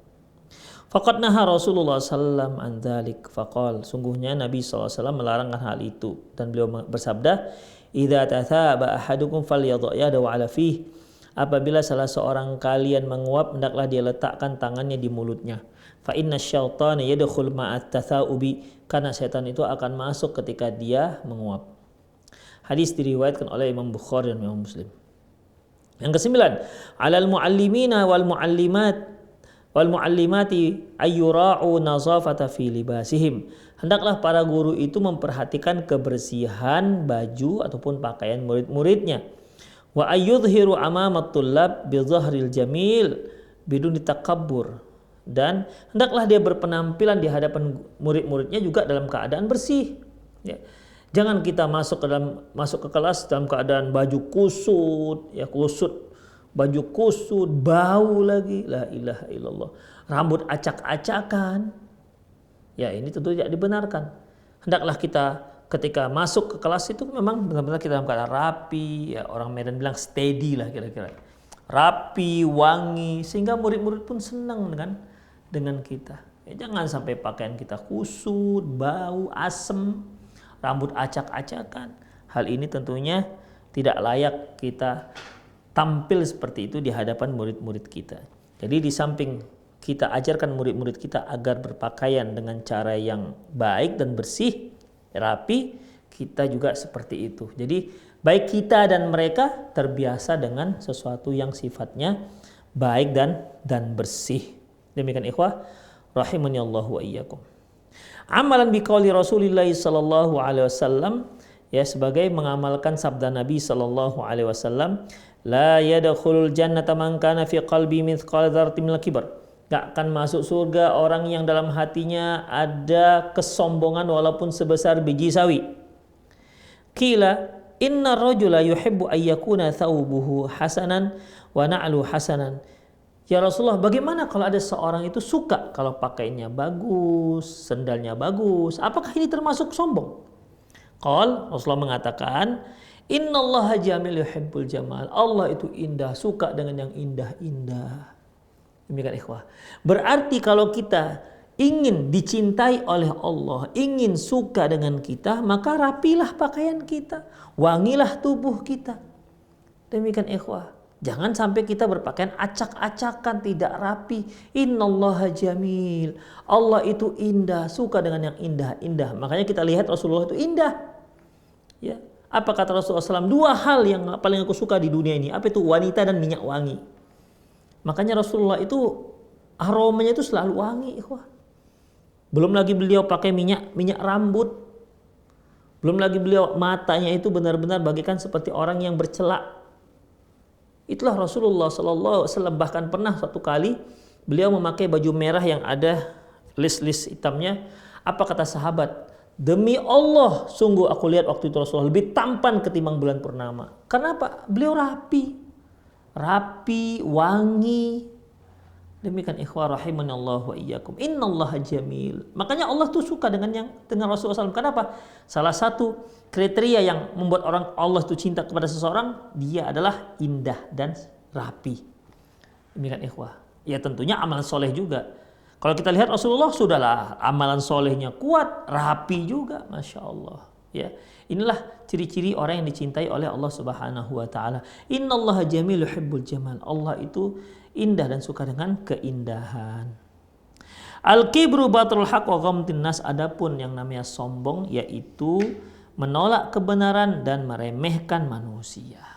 Faqad naha Rasulullah sallallahu an dzalik faqal. Sungguhnya Nabi SAW melarangkan hal itu dan beliau bersabda, "Idza tathaba ahadukum falyadha yadahu ala fih." Apabila salah seorang kalian menguap, hendaklah dia letakkan tangannya di mulutnya. Fa inna syaitana yadkhul ma'at tatha'ubi, karena setan itu akan masuk ketika dia menguap. Hadis diriwayatkan oleh Imam Bukhari dan Imam Muslim. Yang kesembilan, alal muallimina wal muallimati ayyura'u nazafata fi libasihim. Hendaklah para guru itu memperhatikan kebersihan baju ataupun pakaian murid-muridnya. Wa ayyudhiru amamat tullab bi dhahril jamil bidun takabbur. Dan hendaklah dia berpenampilan di hadapan murid-muridnya juga dalam keadaan bersih. Ya. Jangan kita masuk ke kelas dalam keadaan baju kusut, baju kusut, bau lagi, la ilaha illallah. Rambut acak-acakan. Ya, ini tentu tidak dibenarkan. Hendaklah kita ketika masuk ke kelas itu memang benar-benar kita dalam keadaan rapi, ya, orang Medan bilang steady lah kira-kira. Rapi, wangi, sehingga murid-murid pun senang dengan kita. Ya, jangan sampai pakaian kita kusut, bau, asem, rambut acak-acakan. Hal ini tentunya tidak layak kita tampil seperti itu di hadapan murid-murid kita. Jadi di samping kita ajarkan murid-murid kita agar berpakaian dengan cara yang baik dan bersih, rapi, kita juga seperti itu. Jadi baik kita dan mereka terbiasa dengan sesuatu yang sifatnya baik dan bersih. Demikian ikhwah rahimani Allah wa iyyakum. Amalan biqauli Rasulillah sallallahu alaihi wasallam, ya, sebagai mengamalkan sabda Nabi sallallahu alaihi wasallam, la yadkhulul jannata man kana fi qalbi mithqal dzarratin minal kibar. Gak akan masuk surga orang yang dalam hatinya ada kesombongan walaupun sebesar biji sawi. Qila inna rajula yuhibbu ayyakuna thawbuhu hasanan wa na'lu hasanan. Ya Rasulullah, bagaimana kalau ada seorang itu suka kalau pakainya bagus, sendalnya bagus? Apakah ini termasuk sombong? Qal, Rasulullah mengatakan, Innallaha jamil yuhibbul jamal. Allah itu indah, suka dengan yang indah-indah. Demikian ikhwah. Berarti kalau kita ingin dicintai oleh Allah, ingin suka dengan kita, maka rapilah pakaian kita, wangilah tubuh kita. Demikian ikhwah. Jangan sampai kita berpakaian acak-acakan, tidak rapi. Innallaha jamil. Allah itu indah, suka dengan yang indah-indah. Makanya kita lihat Rasulullah itu indah. Ya. Apa kata Rasulullah SAW? 2 hal yang paling aku suka di dunia ini. Apa itu? Wanita dan minyak wangi. Makanya Rasulullah itu aromanya itu selalu wangi, ikhwah. Belum lagi beliau pakai minyak rambut. Belum lagi beliau matanya itu benar-benar bagaikan seperti orang yang bercelak. Itulah Rasulullah SAW. Bahkan pernah suatu kali beliau memakai baju merah yang ada list-list hitamnya. Apa kata sahabat? Demi Allah, sungguh aku lihat waktu itu Rasulullah lebih tampan ketimbang bulan purnama. Kenapa? Beliau rapi, wangi. Demikian ikhwah rahimanallahu wa iyyakum. Innallaha jamil. Makanya Allah tuh suka dengan Rasulullah SAW. Kenapa? Salah satu kriteria yang membuat Allah tuh cinta kepada seseorang, dia adalah indah dan rapi. Demikian ikhwah. Ya tentunya amalan soleh juga. Kalau kita lihat Rasulullah sudahlah amalan solehnya kuat, rapi juga, masya Allah. Ya, inilah ciri-ciri orang yang dicintai oleh Allah Subhanahu wa taala. Innallaha jamil yuhibbul jamal. Allah itu indah dan suka dengan keindahan. Al-kibru batrul haq wa ghamtin nas. Adapun yang namanya sombong yaitu menolak kebenaran dan meremehkan manusia.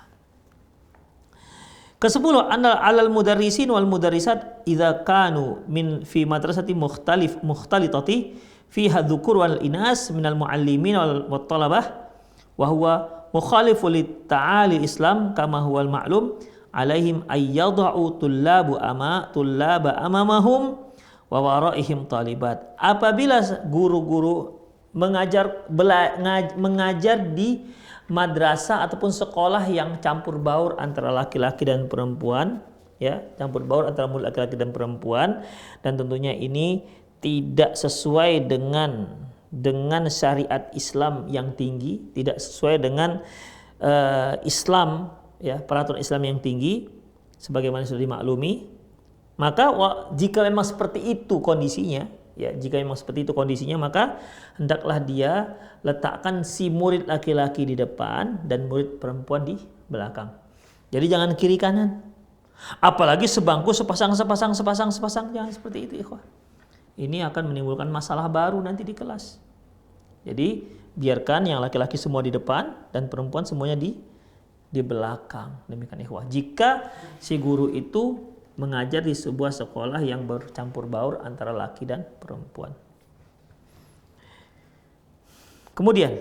Ke-10, alal mudarrisin wal mudarrisat idza kanu min fi madrasati mukhtalitati fiha dhukur wal inas minal muallimin wal talabah wa huwa mukhalifu lit ta'ali Islam kama huwal ma'lum alaihim ayyada'u tullaba amamahum wa waraihim talibat. Apabila guru-guru mengajar di madrasah ataupun sekolah yang campur baur antara laki-laki dan perempuan, ya, campur baur antara laki-laki dan perempuan, dan tentunya ini tidak sesuai dengan syariat Islam yang tinggi, tidak sesuai dengan Islam, ya, peraturan Islam yang tinggi sebagaimana sudah dimaklumi. Maka jika memang seperti itu kondisinya, maka hendaklah dia letakkan si murid laki-laki di depan dan murid perempuan di belakang. Jadi jangan kiri kanan. Apalagi sebangku sepasang, jangan seperti itu, ikhwah. Ini akan menimbulkan masalah baru nanti di kelas. Jadi biarkan yang laki-laki semua di depan dan perempuan semuanya di belakang. Demikian ikhwah. Jika si guru itu mengajar di sebuah sekolah yang bercampur baur antara laki dan perempuan. Kemudian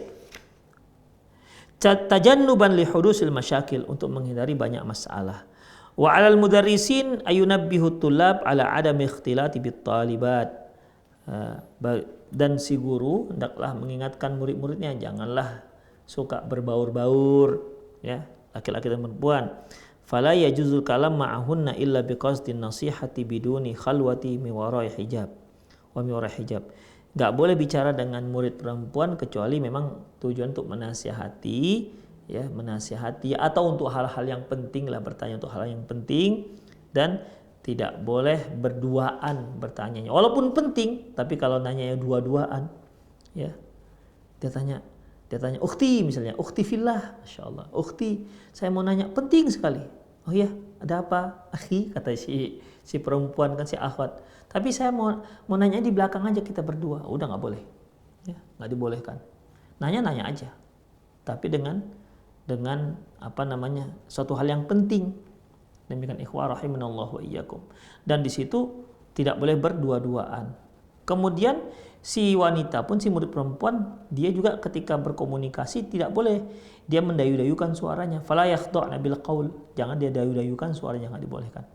tajannuban li hudusil masyakil, untuk menghindari banyak masalah. Wa 'alal mudarrisin ayunabbihu tullab 'ala 'adami ikhtilati bit talibat. Dan si guru hendaklah mengingatkan murid-muridnya janganlah suka berbaur-baur, ya, laki-laki dan perempuan. Fala yajuzul kalam ma'ahunna illa biqasdin nasihati biduni khalwati mi wara'i hijab wa mi wara'i hijab. Enggak boleh bicara dengan murid perempuan kecuali memang tujuan untuk menasihati, ya, atau untuk hal-hal yang penting lah, bertanya untuk hal yang penting, dan tidak boleh berduaan bertanya. Walaupun penting, tapi kalau nanya dua-duaan, ya. Dia tanya, ukhti misalnya, ukhti fillah, masyaallah, ukhti, saya mau nanya, penting sekali. Oh iya, ada apa? Akhi, kata si perempuan, kan si akhwat. Tapi saya mau nanya di belakang aja, kita berdua. Udah nggak boleh, ya, nggak dibolehkan. Nanya aja, tapi dengan suatu hal yang penting. Demikian ikhwah rahimanallahu wa iyyakum. Dan di situ tidak boleh berdua-duaan. Kemudian si wanita pun, si murid perempuan, dia juga ketika berkomunikasi tidak boleh dia mendayu-dayukan suaranya. Fala yakhda'na bil qaul. Jangan dia dayu-dayukan suaranya, enggak dibolehkan.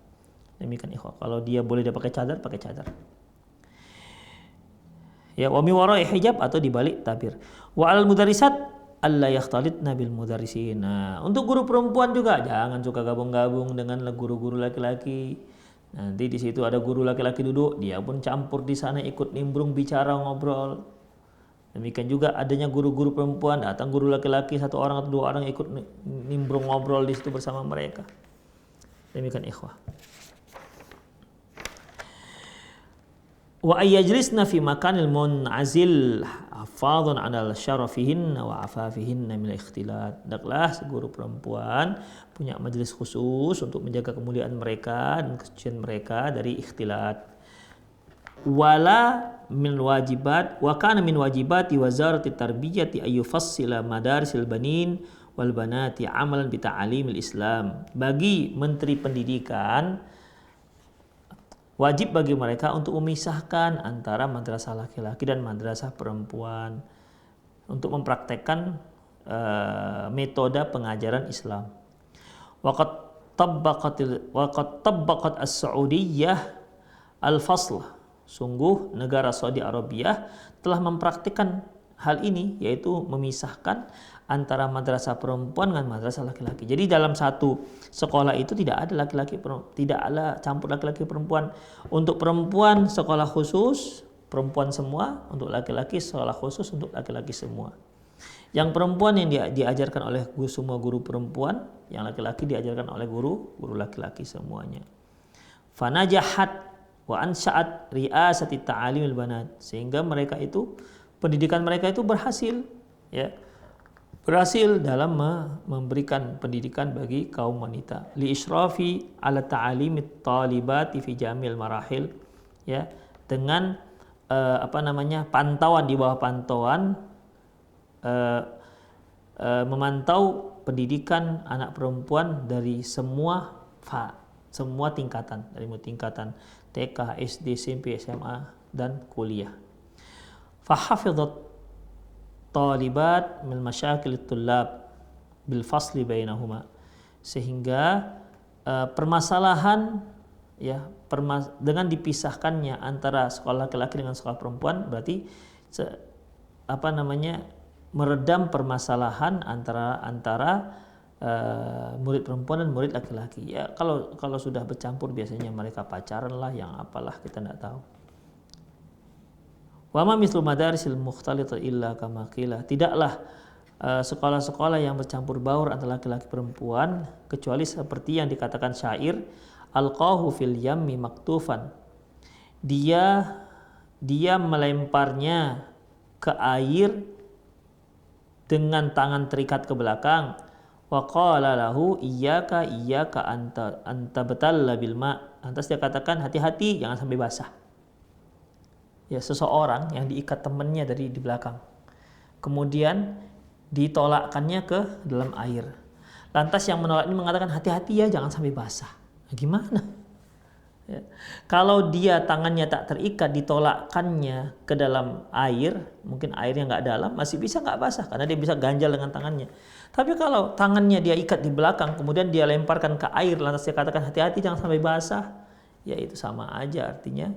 Demikian ikhwah. Kalau dia boleh dia pakai cadar, pakai cadar. Ya, wa mi wara'i hijab, atau di balik tabir. Wa al mudarrisat alla yakhtalitna bil mudarrisin. Nah, untuk guru perempuan juga jangan suka gabung-gabung dengan guru-guru laki-laki. Nanti di situ ada guru laki-laki duduk, dia pun campur di sana, ikut nimbrung, bicara, ngobrol. Demikian juga adanya guru-guru perempuan, datang guru laki-laki 1 orang atau 2 orang ikut nimbrung ngobrol di situ bersama mereka. Demikian ikhwah. Wa ayyajlisna fi makanil munazil hafadhun 'ala syarafihinna wa afafihinna min ikhtilat. Hendaklah guru perempuan punya majelis khusus untuk menjaga kemuliaan mereka dan kesucian mereka dari ikhtilat. Wala min wajibat wa kana min wajibati wazarati tarbiyati ayyufassila madarisil banin wal banati amalan bi ta'alimil Islam. Bagi menteri pendidikan wajib bagi mereka untuk memisahkan antara madrasah laki-laki dan madrasah perempuan untuk mempraktekkan metode pengajaran Islam. Waqad tabbaqat as-Saudiyah al-fasl. Sungguh negara Saudi Arabia telah mempraktikkan hal ini, yaitu memisahkan antara madrasah perempuan dengan madrasah laki-laki. Jadi dalam satu sekolah itu tidak ada laki-laki, tidak ada campur laki-laki perempuan. Untuk perempuan sekolah khusus perempuan semua, untuk laki-laki sekolah khusus untuk laki-laki semua. Yang perempuan yang diajarkan oleh semua guru perempuan, yang laki-laki diajarkan oleh guru laki-laki semuanya. Fanajahat wa ansa'at ri'asati ta'alimil banat, sehingga mereka itu pendidikan mereka itu berhasil, ya. Berhasil dalam memberikan pendidikan bagi kaum wanita. Li israfi ala ta'alimit talibati fi jamil marahil, ya, dengan pantauan, di bawah pantauan memantau pendidikan anak perempuan dari semua tingkatan, dari tingkatan TK, SD, SMP, SMA, dan kuliah. Fahafidhat talibat min masyakil tullab bil fasli bainahuma, sehingga permasalahan, ya, dengan dipisahkannya antara sekolah laki-laki dengan sekolah perempuan berarti meredam permasalahan antara murid perempuan dan murid laki-laki. Ya, kalau sudah bercampur biasanya mereka pacaran lah, yang apalah kita tidak tahu. Wa ma mislu madarisil mukhtalitat illa kama qila. Tidaklah sekolah-sekolah yang bercampur baur antara laki-laki perempuan kecuali seperti yang dikatakan syair, alqahu fil yammi maktufan. Dia melemparnya ke air dengan tangan terikat ke belakang. Wa qala lahu iyyaka anta batalla bil ma. Lantas dia katakan, hati-hati jangan sampai basah. Ya, seseorang yang diikat temannya dari di belakang, kemudian ditolakkannya ke dalam air. Lantas yang menolak ini mengatakan, hati-hati ya jangan sampai basah. Nah, gimana? Ya. Kalau dia tangannya tak terikat, ditolakkannya ke dalam air, mungkin airnya nggak dalam, masih bisa nggak basah karena dia bisa ganjal dengan tangannya. Tapi kalau tangannya dia ikat di belakang, kemudian dia lemparkan ke air, lantas dia katakan hati-hati jangan sampai basah, ya itu sama aja artinya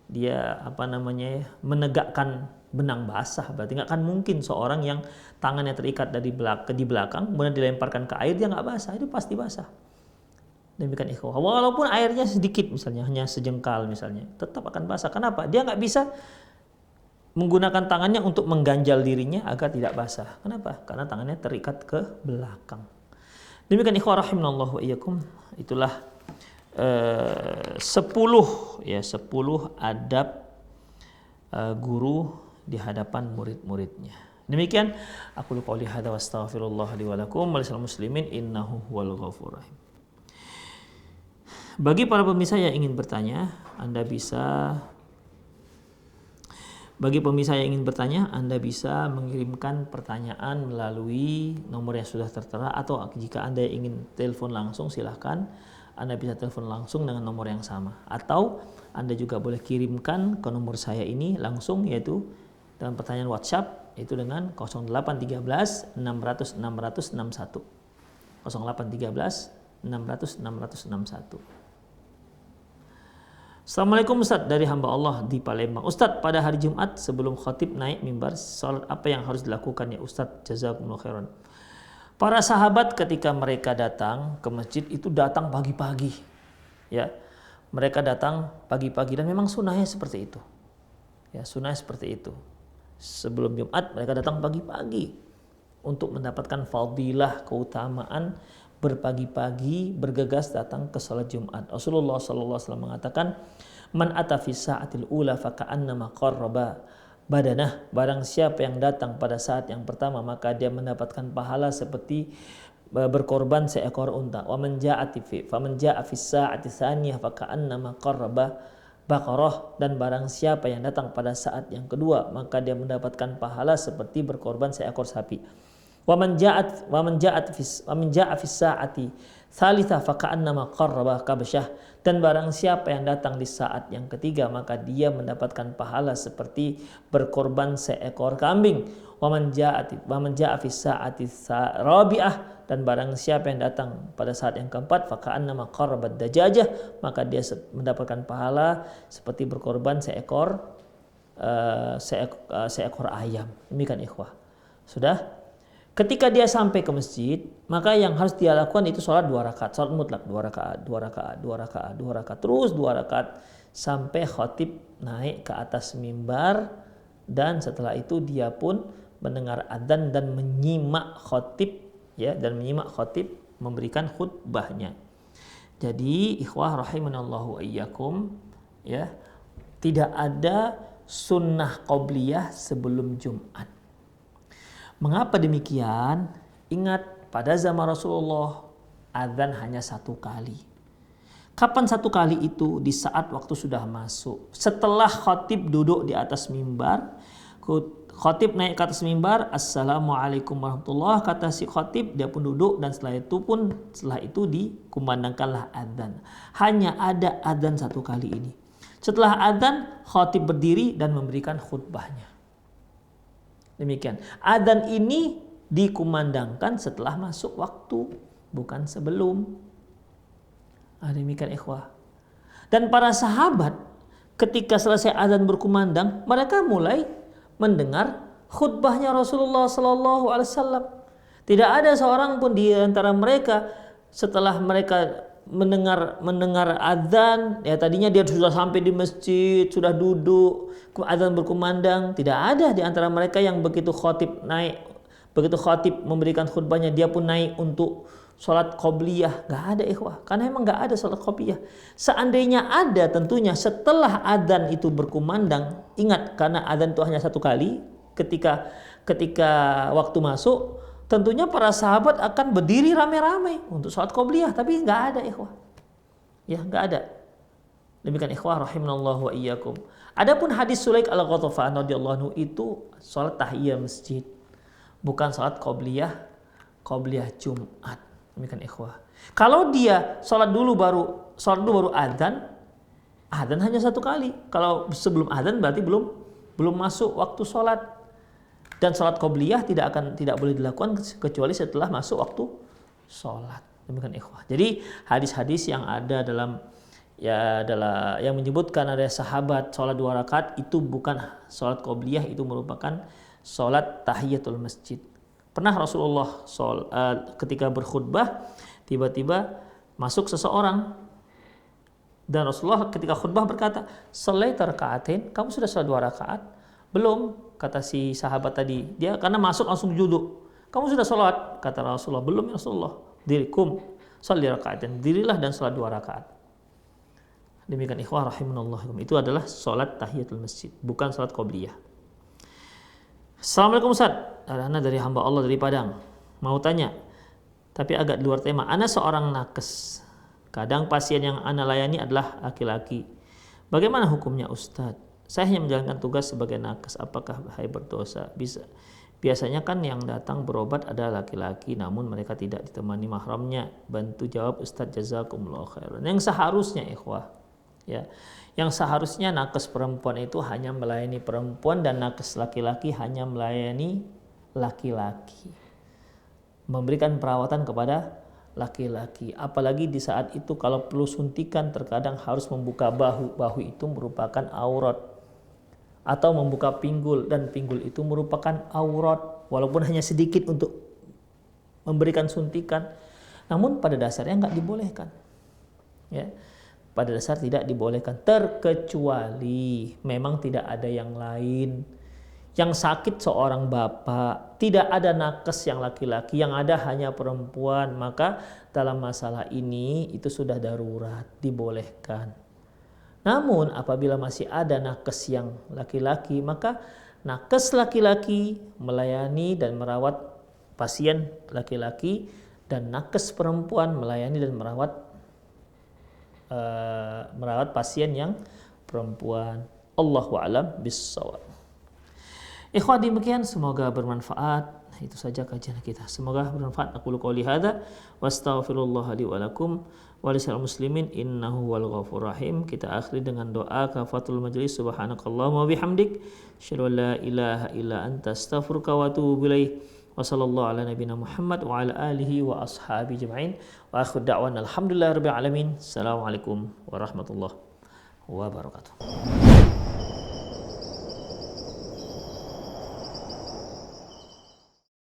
dia menegakkan benang basah. Berarti nggak akan mungkin seorang yang tangannya terikat di belakang kemudian dilemparkan ke air dia nggak basah, itu pasti basah. Demikian ikhwah. Walaupun airnya sedikit misalnya, hanya sejengkal misalnya, tetap akan basah. Kenapa? Dia nggak bisa menggunakan tangannya untuk mengganjal dirinya agar tidak basah. Kenapa? Karena tangannya terikat ke belakang. Demikian ikhwah rahimanallahu wa iyyakum. Itulah 10 adab guru di hadapan murid-muridnya. Demikian aku qouli hadza wa astaghfirullah li wa lakum wa lisal muslimin innahu huwal ghafurur rahim. Bagi para pemirsa yang ingin bertanya, Anda bisa mengirimkan pertanyaan melalui nomor yang sudah tertera, atau jika Anda ingin telepon langsung silahkan Anda bisa telepon langsung dengan nomor yang sama, atau Anda juga boleh kirimkan ke nomor saya ini langsung, yaitu dalam pertanyaan WhatsApp, yaitu dengan 0813 600 600 61 0813 600 600 61. Assalamualaikum Ustaz, dari hamba Allah di Palembang. Ustaz, pada hari Jumat sebelum khatib naik mimbar, salat apa yang harus dilakukan ya Ustaz? Jazakumullah khairan. Para sahabat ketika mereka datang ke masjid itu datang pagi-pagi. Ya. Mereka datang pagi-pagi dan memang sunnahnya seperti itu. Ya, sunnahnya seperti itu. sebelum Jumat mereka datang pagi-pagi untuk mendapatkan fadilah, keutamaan berpagi-pagi bergegas datang ke salat Jumat. Rasulullah sallallahu alaihi wasallam mengatakan, "Man ata fi sa'atil ula fa ka'annama qarraba badanah." Barang siapa yang datang pada saat yang pertama maka dia mendapatkan pahala seperti berkorban seekor unta. Wa man ja'a fi sa'ati tsaniyah fa ka'annama qarraba baqarah. Dan barang siapa yang datang pada saat yang kedua maka dia mendapatkan pahala seperti berkorban seekor sapi. Wa man ja'a fi sa'ati tsalitsah fa ka'annama qarraba kabsyah. Dan barang siapa yang datang di saat yang ketiga maka dia mendapatkan pahala seperti berkorban seekor kambing. Wa man ja'a fi sa'ati rabi'ah. Dan barang siapa yang datang pada saat yang keempat fa ka'annama qarrabat dajajah, maka dia mendapatkan pahala seperti berkorban seekor ayam. Demikian ikhwah. Sudah? Ketika dia sampai ke masjid, maka yang harus dia lakukan itu sholat 2 rakaat, sholat mutlak 2 rakaat, terus 2 rakaat sampai khatib naik ke atas mimbar, dan setelah itu dia pun mendengar adzan dan menyimak khatib, ya, dan menyimak khatib memberikan khutbahnya. Jadi ikhwah rahimanallahu wa iyyakum, ya, tidak ada sunnah qabliyah sebelum Jumat. Mengapa demikian? Ingat, pada zaman Rasulullah adzan hanya 1 kali. Kapan 1 kali itu? Di saat waktu sudah masuk. Setelah khatib duduk di atas mimbar, khatib naik ke atas mimbar, assalamualaikum warahmatullahi, kata si khatib, dia pun duduk, dan setelah itu dikumandangkanlah adzan. Hanya ada adzan 1 kali ini. Setelah adzan, khatib berdiri dan memberikan khutbahnya. Demikian. Adzan ini dikumandangkan setelah masuk waktu, bukan sebelum. Demikian ikhwah. Dan para sahabat ketika selesai adzan berkumandang, mereka mulai mendengar khutbahnya Rasulullah sallallahu alaihi wasallam. Tidak ada seorang pun di antara mereka setelah mereka mendengar adzan, ya tadinya dia sudah sampai di masjid, sudah duduk, adzan berkumandang, tidak ada di antara mereka yang begitu khatib memberikan khutbahnya dia pun naik untuk sholat qobliyah. Gak ada ikhwah, karena emang gak ada sholat qobliyah. Seandainya ada, tentunya setelah adzan itu berkumandang, ingat karena adzan itu hanya 1 kali, ketika waktu masuk, tentunya para sahabat akan berdiri rame-rame untuk sholat qobliyah, tapi nggak ada ikhwah. Ya, nggak ada. Demikian ikhwah rahimanallahu wa iyyakum. Adapun hadis Sulaik al-Ghatafan radhiyallahu anhu itu sholat tahiyah masjid, bukan sholat qobliyah Jumat. Demikian ikhwah. Kalau dia sholat dulu baru adzan hanya 1 kali. Kalau sebelum adzan berarti belum masuk waktu sholat. Dan sholat qobliyah tidak boleh dilakukan kecuali setelah masuk waktu sholat. Demikian ikhwah. Jadi hadis-hadis yang ada yang menyebutkan ada sahabat sholat 2 rakaat itu bukan sholat qobliyah, itu merupakan sholat tahiyatul masjid. Pernah Rasulullah ketika berkhutbah tiba-tiba masuk seseorang, dan Rasulullah ketika khutbah berkata, "Shalaita raka'atain?" Kamu sudah sholat 2 rakaat? Belum, kata si sahabat tadi. Dia karena masuk langsung duduk. Kamu sudah sholat? Kata Rasulullah, belum ya Rasulullah. Dirikum sholli raka'atain, dirilah dan sholat 2 rakaat. Demikian ikhwah rahimanallah. Itu adalah sholat tahiyatul masjid, bukan sholat qobliyah. Assalamualaikum Ustaz. Ana dari hamba Allah dari Padang. Mau tanya, tapi agak luar tema. Ana seorang nakes. Kadang pasien yang ana layani adalah laki-laki. Bagaimana hukumnya Ustaz? Saya hanya menjalankan tugas sebagai nakes. Apakah saya berdosa? Biasanya kan yang datang berobat adalah laki-laki, namun mereka tidak ditemani mahramnya. Bantu jawab Ustaz, jazakumullah khairan. Yang seharusnya ikhwah, ya, yang seharusnya nakes perempuan itu hanya melayani perempuan, dan nakes laki-laki hanya melayani laki-laki, memberikan perawatan kepada laki-laki. Apalagi di saat itu kalau perlu suntikan, terkadang harus membuka bahu itu merupakan aurat, atau membuka pinggul, dan pinggul itu merupakan aurat walaupun hanya sedikit untuk memberikan suntikan. Namun pada dasarnya nggak dibolehkan, ya, pada dasar tidak dibolehkan, terkecuali memang tidak ada yang lain Yang sakit seorang bapak, tidak ada nakes yang laki-laki, yang ada hanya perempuan, maka dalam masalah ini itu sudah darurat, dibolehkan. Namun apabila masih ada nakes yang laki-laki, maka nakes laki-laki melayani dan merawat pasien laki-laki, dan nakes perempuan melayani dan merawat pasien yang perempuan. Allahu a'lam bissawab. Ikhwan, demikian, semoga bermanfaat. Itu saja kajian kita. Semoga bermanfaat. Aku qouli hadza wa astaghfirullah li wa lakum wa lisal muslimin innahu wal ghafurur rahim. Kita akhiri dengan doa kafatul majlis. Subhanakallahumma wa bihamdik, asyhadu an la ilaha illa anta, astaghfiruka wa atubu ilaik. Wa sallallahu ala nabiyyina Muhammad wa ala alihi wa ashabi jami'in. Wa akhir da'wana alhamdulillahirabbil alamin. Assalamualaikum warahmatullahi wabarakatuh.